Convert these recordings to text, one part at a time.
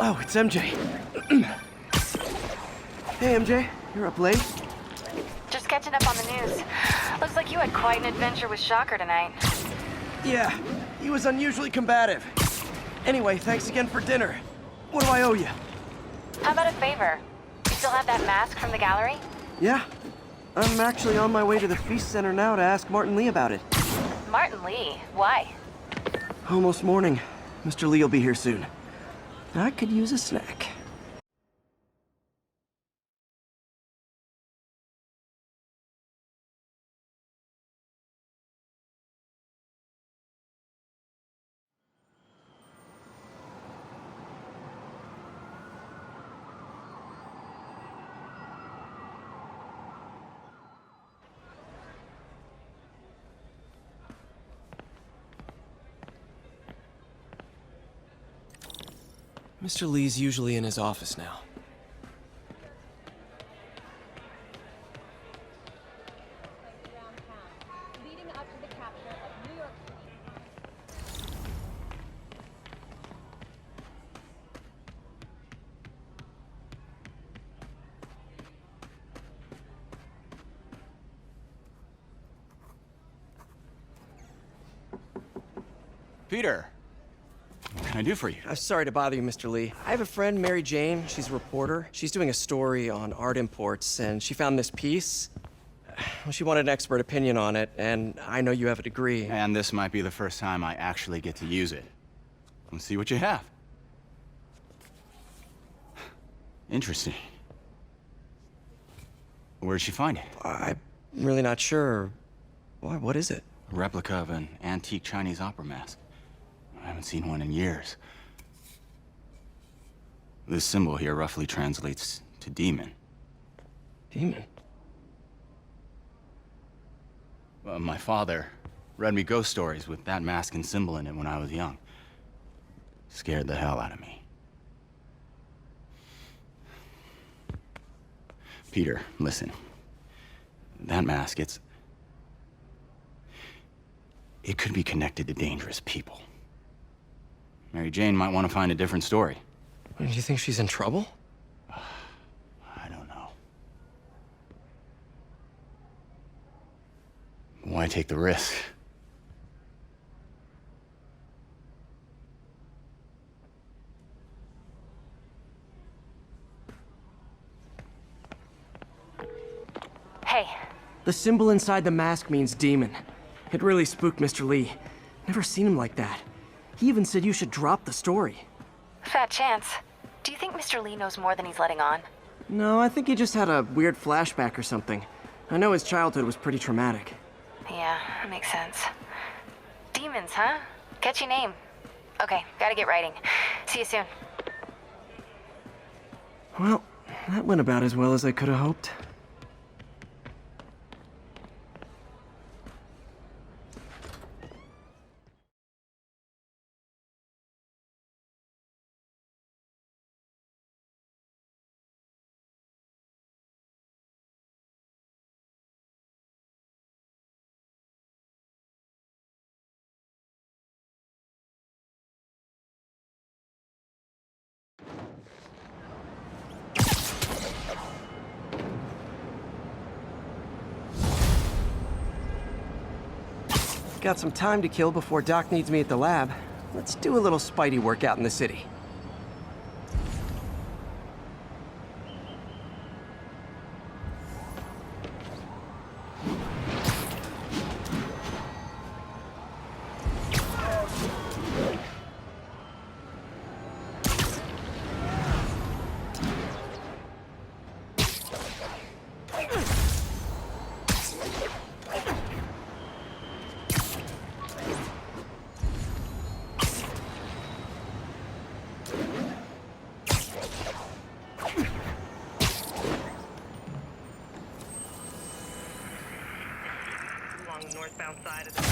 Oh, it's MJ. Hey, MJ. You're up late? Just catching up on the news. Looks like you had quite an adventure with Shocker tonight. Yeah, he was unusually combative. Anyway, thanks again for dinner. What do I owe you? How about a favor? You still have that mask from the gallery? Yeah. I'm actually on my way to the Feast Center now to ask Martin Lee about it. Martin Lee? Why? Almost morning. Mr. Lee will be here soon. I could use a snack. Mr. Lee's usually in his office now. Peter, what can I do for you? I'm sorry to bother you, Mr. Lee. I have a friend, Mary Jane. She's a reporter. She's doing a story on art imports, and she found this piece. Well, she wanted an expert opinion on it, and I know you have a degree. And this might be the first time I actually get to use it. Let's see what you have. Interesting. Where did she find it? I'm really not sure. Why, what is it? A replica of an antique Chinese opera mask. I haven't seen one in years. This symbol here roughly translates to demon. Demon? My father read me ghost stories with that mask and symbol in it when I was young. Scared the hell out of me. Peter, listen. That mask, it could be connected to dangerous people. Mary Jane might want to find a different story. Do you think she's in trouble? I don't know. Why take the risk? Hey. The symbol inside the mask means demon. It really spooked Mr. Lee. Never seen him like that. He even said you should drop the story. Fat chance. Do you think Mr. Lee knows more than he's letting on? No, I think he just had a weird flashback or something. I know his childhood was pretty traumatic. Yeah, that makes sense. Demons, huh? Catchy name. Okay, gotta get writing. See you soon. Well, that went about as well as I could have hoped. Got some time to kill before Doc needs me at the lab. Let's do a little Spidey workout in the city. Northbound side of the...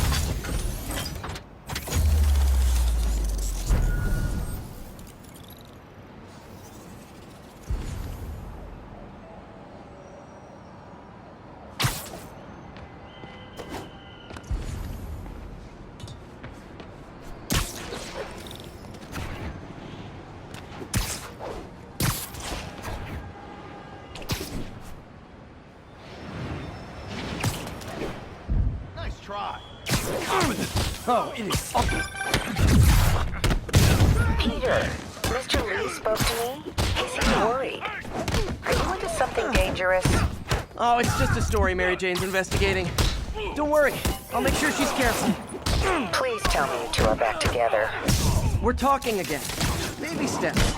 Oh, it is. Peter, Mr. Lee spoke to me. He seemed worried. Are you into something dangerous? Oh, it's just a story Mary Jane's investigating. Don't worry, I'll make sure she's careful. Please tell me you two are back together. We're talking again. Baby steps.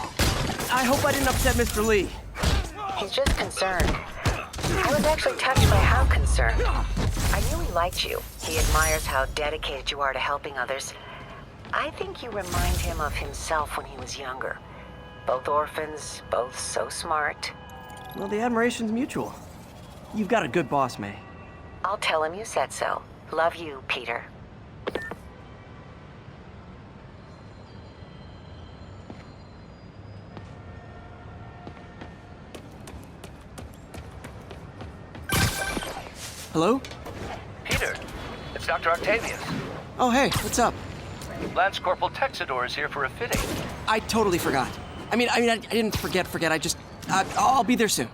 I hope I didn't upset Mr. Lee. He's just concerned. I was actually touched by how concerned. I knew he liked you. He admires how dedicated you are to helping others. I think you remind him of himself when he was younger. Both orphans, both so smart. Well, the admiration's mutual. You've got a good boss, May. I'll tell him you said so. Love you, Peter. Hello? Peter, it's Dr. Octavius. Oh, hey, what's up? Lance Corporal Texador is here for a fitting. I totally forgot. I didn't forget. I just, I'll be there soon.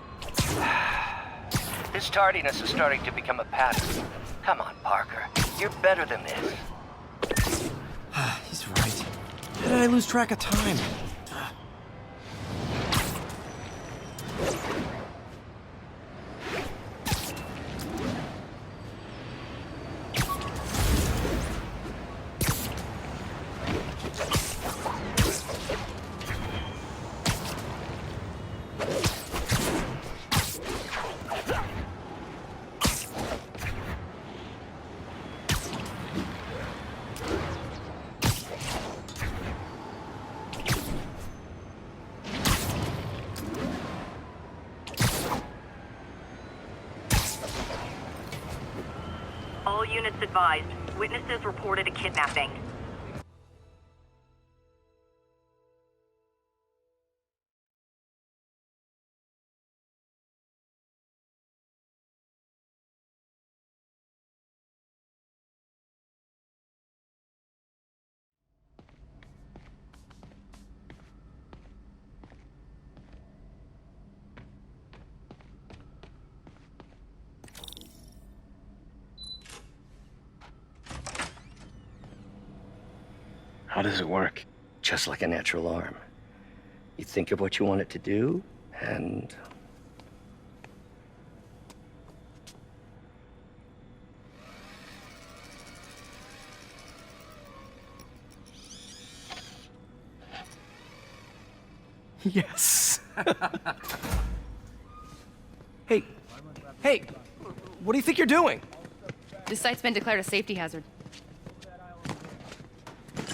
His tardiness is starting to become a pattern. Come on, Parker. You're better than this. He's right. How did I lose track of time? All units advised. Witnesses reported a kidnapping. How does it work? Just like a natural arm. You think of what you want it to do, and... Yes. Hey, what do you think you're doing? This site's been declared a safety hazard.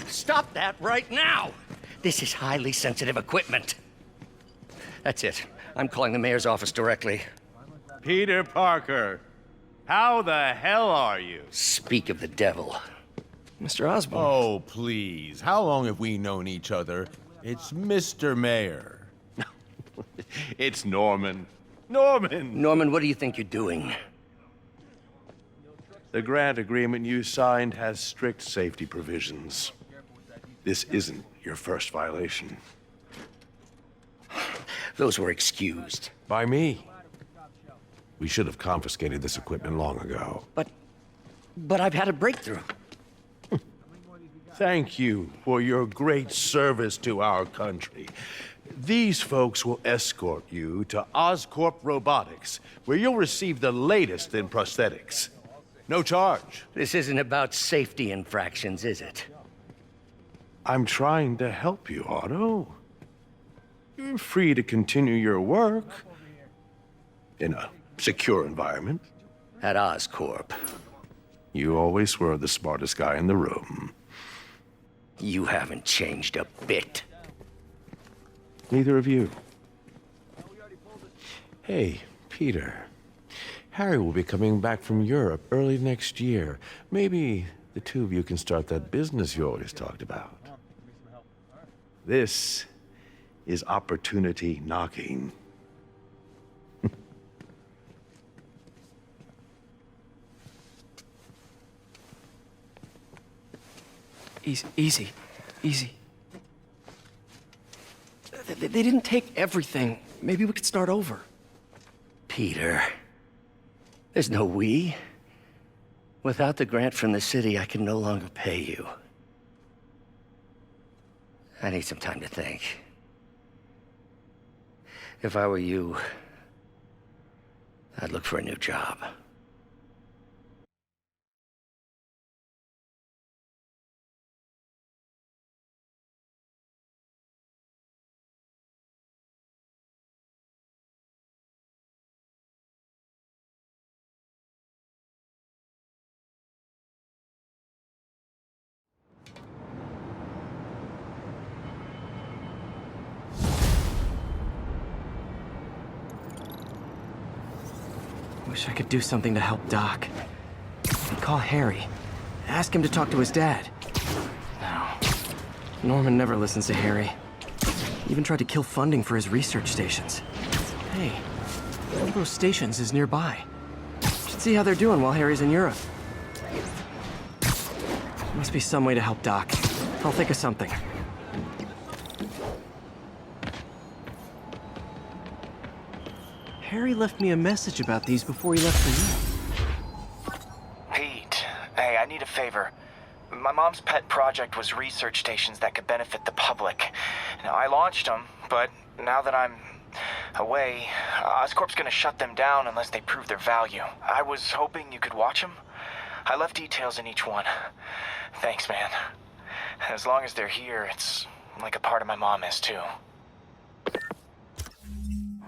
Stop that right now! This is highly sensitive equipment. That's it. I'm calling the mayor's office directly. Peter Parker, how the hell are you? Speak of the devil. Mr. Osborn. Oh, please. How long have we known each other? It's Mr. Mayor. It's Norman. Norman, what do you think you're doing? The grant agreement you signed has strict safety provisions. This isn't your first violation. Those were excused. By me. We should have confiscated this equipment long ago. But I've had a breakthrough. Thank you for your great service to our country. These folks will escort you to Oscorp Robotics, where you'll receive the latest in prosthetics. No charge. This isn't about safety infractions, is it? I'm trying to help you, Otto. You're free to continue your work in a secure environment. At Oscorp. You always were the smartest guy in the room. You haven't changed a bit. Neither of you. Hey, Peter. Harry will be coming back from Europe early next year. Maybe the two of you can start that business you always talked about. This is opportunity knocking. Easy. They didn't take everything. Maybe we could start over. Peter, there's no we. Without the grant from the city, I can no longer pay you. I need some time to think. If I were you, I'd look for a new job. Wish I could do something to help Doc. I'd call Harry. Ask him to talk to his dad. No. Norman never listens to Harry. He even tried to kill funding for his research stations. Hey, one of those stations is nearby. Should see how they're doing while Harry's in Europe. Must be some way to help Doc. I'll think of something. Harry left me a message about these before he left for you. Pete, hey, I need a favor. My mom's pet project was research stations that could benefit the public. Now, I launched them, but now that I'm away, Oscorp's gonna shut them down unless they prove their value. I was hoping you could watch them. I left details in each one. Thanks, man. As long as they're here, it's like a part of my mom is, too.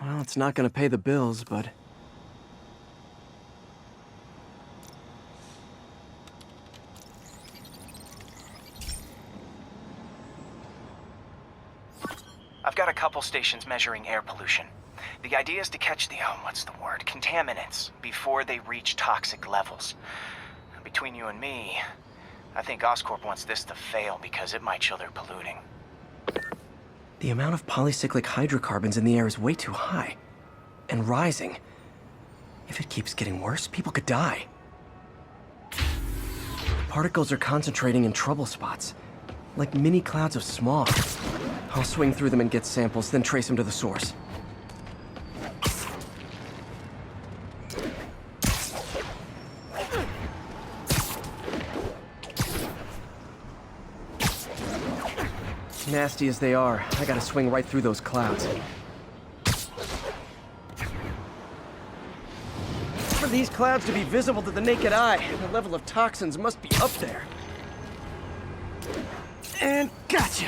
Well, it's not gonna pay the bills, but... I've got a couple stations measuring air pollution. The idea is to catch the, contaminants before they reach toxic levels. Between you and me, I think Oscorp wants this to fail because it might show they're polluting. The amount of polycyclic hydrocarbons in the air is way too high. And rising. If it keeps getting worse, people could die. The particles are concentrating in trouble spots. Like mini clouds of smog. I'll swing through them and get samples, then trace them to the source. Nasty as they are, I gotta swing right through those clouds. For these clouds to be visible to the naked eye, the level of toxins must be up there. And gotcha!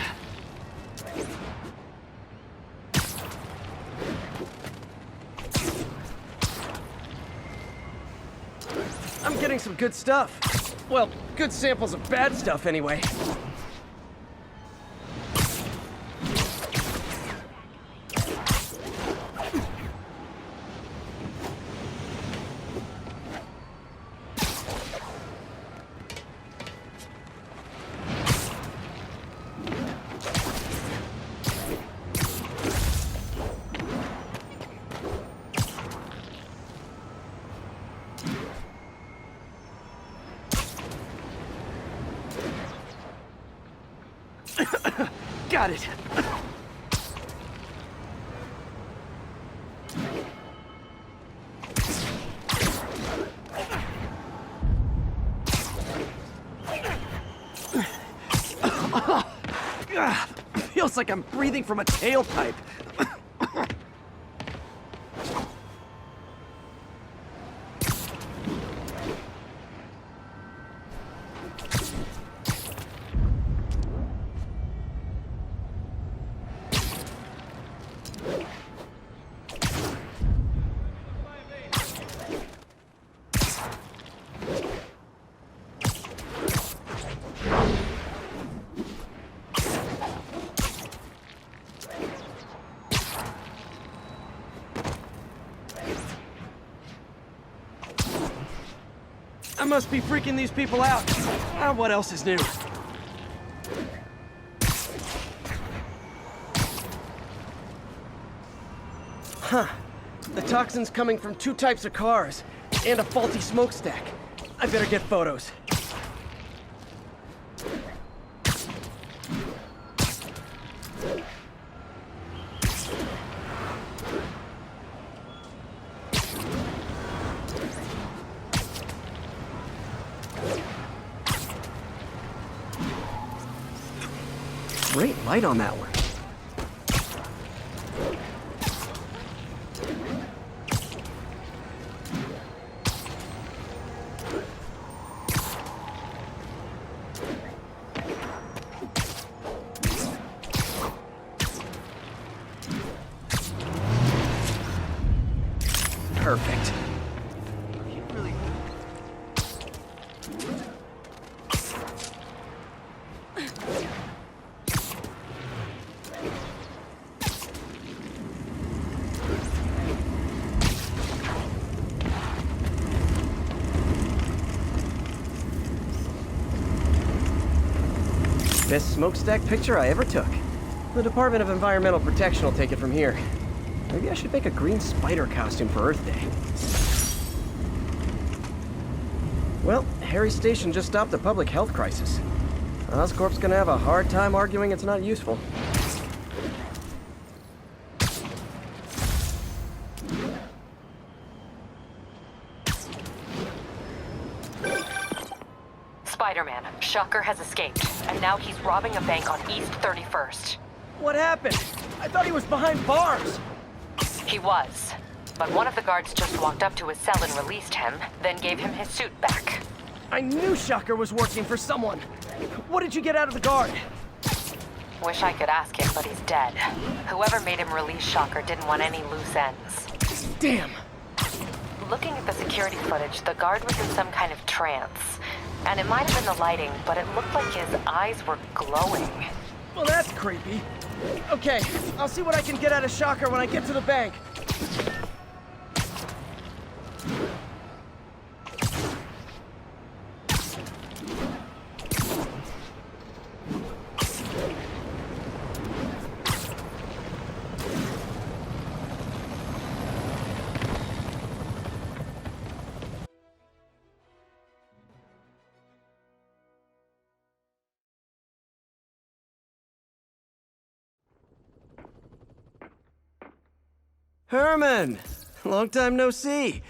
I'm getting some good stuff. Well, good samples of bad stuff anyway. Got it. Feels like I'm breathing from a tailpipe. I must be freaking these people out. What else is new? Huh. The toxin's coming from 2 types of cars, and a faulty smokestack. I better get photos. light on that one. Perfect. Best smokestack picture I ever took. The Department of Environmental Protection will take it from here. Maybe I should make a green spider costume for Earth Day. Well, Harry's station just stopped a public health crisis. Oscorp's gonna have a hard time arguing it's not useful. Spiderman, Shocker has escaped, and now he's robbing a bank on East 31st. What happened? I thought he was behind bars. He was, but one of the guards just walked up to his cell and released him, then gave him his suit back. I knew Shocker was working for someone. What did you get out of the guard? Wish I could ask him, but he's dead. Whoever made him release Shocker didn't want any loose ends. Damn. Looking at the security footage, the guard was in some kind of trance. And it might have been the lighting, but it looked like his eyes were glowing. Well, that's creepy. Okay, I'll see what I can get out of Shocker when I get to the bank. Herman! Long time no see.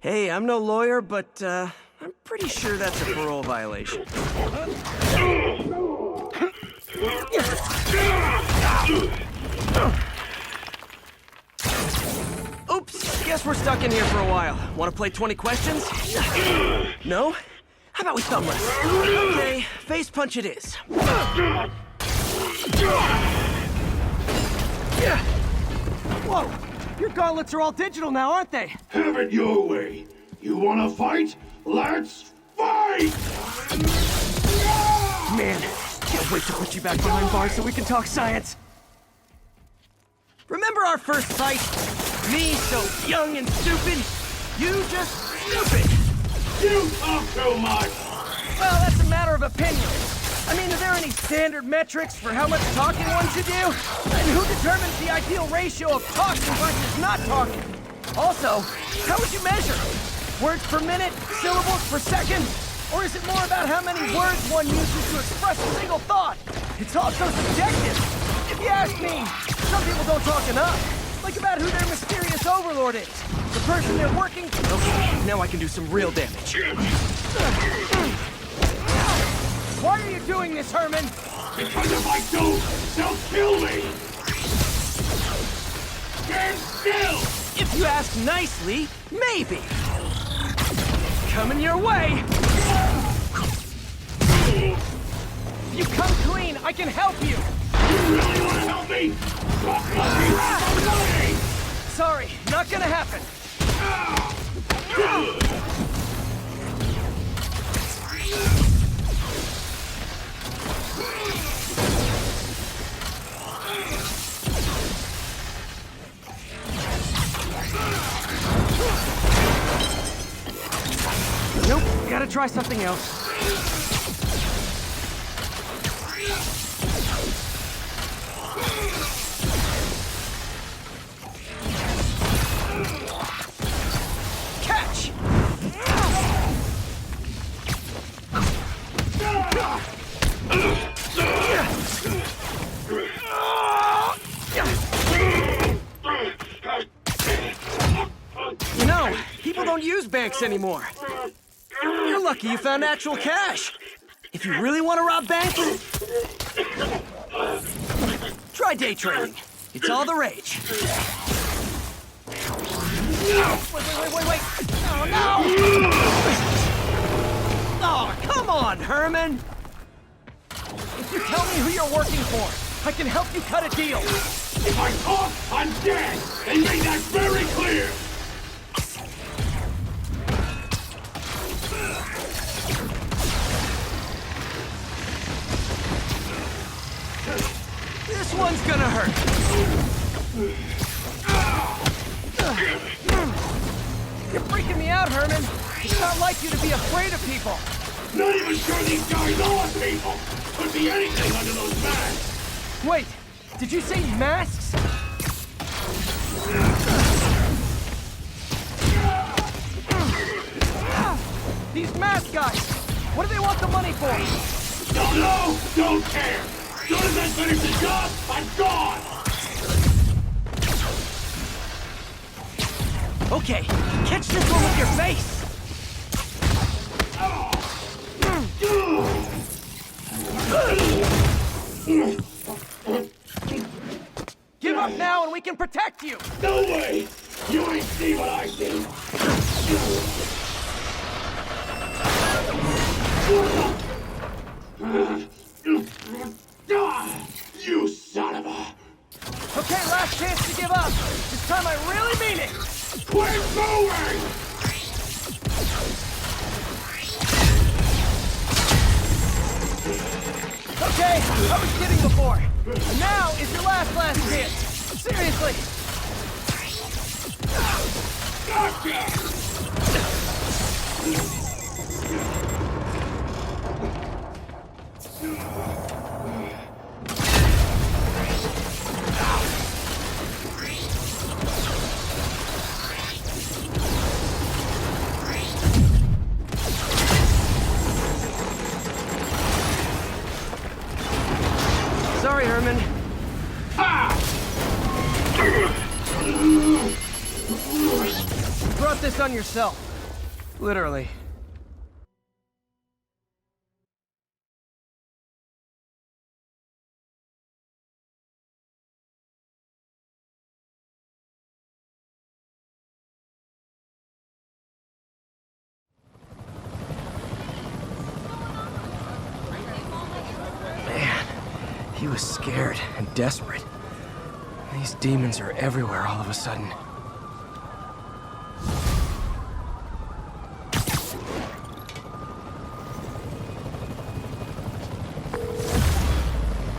Hey, I'm no lawyer, but I'm pretty sure that's a parole violation. Oops, guess we're stuck in here for a while. Want to play 20 questions? No? How about we thumb wrestle? Okay, face punch it is. Whoa! Your gauntlets are all digital now, aren't they? Have it your way. You wanna fight? Let's fight! Man, can't wait to put you back behind bars so we can talk science. Remember our first fight? Me so young and stupid, you just stupid. You talk too much! Well, that's a matter of opinion. I mean, are there any standard metrics for how much talking one should do? And who determines the ideal ratio of talking versus not talking? Also, how would you measure? Words per minute? Syllables per second? Or is it more about how many words one uses to express a single thought? It's all so subjective. If you ask me, some people don't talk enough. Like about who their mysterious overlord is. The person they're working... Okay, now I can do some real damage. Why are you doing this, Herman? Because if I don't, they'll kill me! Stand still! If you ask nicely, maybe. Coming your way! If you come clean, I can help you! You really want to help me? Sorry, not gonna happen. Nope, gotta try something else. Catch! You know, people don't use banks anymore. You're lucky you found actual cash. If you really want to rob banks... Try day trading. It's all the rage. Wait. Oh, no! Oh, come on, Herman! If you tell me who you're working for, I can help you cut a deal. If I talk, I'm dead! They made that very clear! This one's gonna hurt. You're freaking me out, Herman. It's not like you to be afraid of people. Not even sure these guys are people! Could be anything under those masks! Wait, did you say masks? These mask guys! What do they want the money for? Don't know! Don't care! As soon as I finish the job, I'm gone! Okay, catch this one with your face! Give up now and we can protect you! No way! You ain't see what I see! You son of a... Okay, last chance to give up. This time I really mean it. Quit moving! Okay, I was kidding before. And now is your last chance. Seriously. Gotcha! Sorry, Herman. You brought this on yourself. Literally. He was scared and desperate. These demons are everywhere all of a sudden.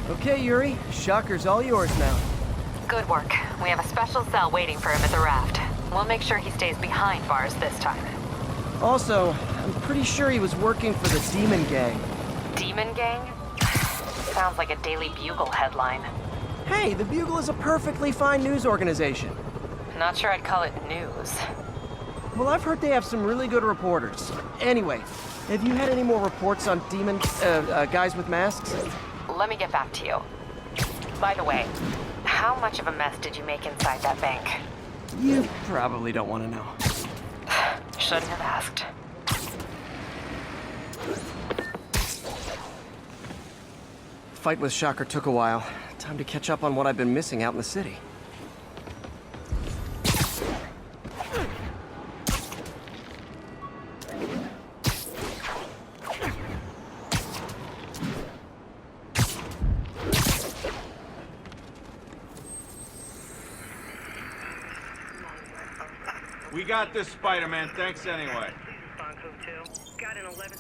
Okay, Yuri. Shocker's all yours now. Good work. We have a special cell waiting for him at the raft. We'll make sure he stays behind bars this time. Also, I'm pretty sure he was working for the Demon Gang. Demon Gang? Sounds like a Daily Bugle headline. Hey, the Bugle is a perfectly fine news organization. Not sure I'd call it news. Well, I've heard they have some really good reporters. Anyway, have you had any more reports on guys with masks? Let me get back to you. By the way, how much of a mess did you make inside that bank? You probably don't want to know. Shouldn't have asked. Fight with Shocker took a while. Time to catch up on what I've been missing out in the city. We got this, Spider-Man. Thanks anyway. Got an 11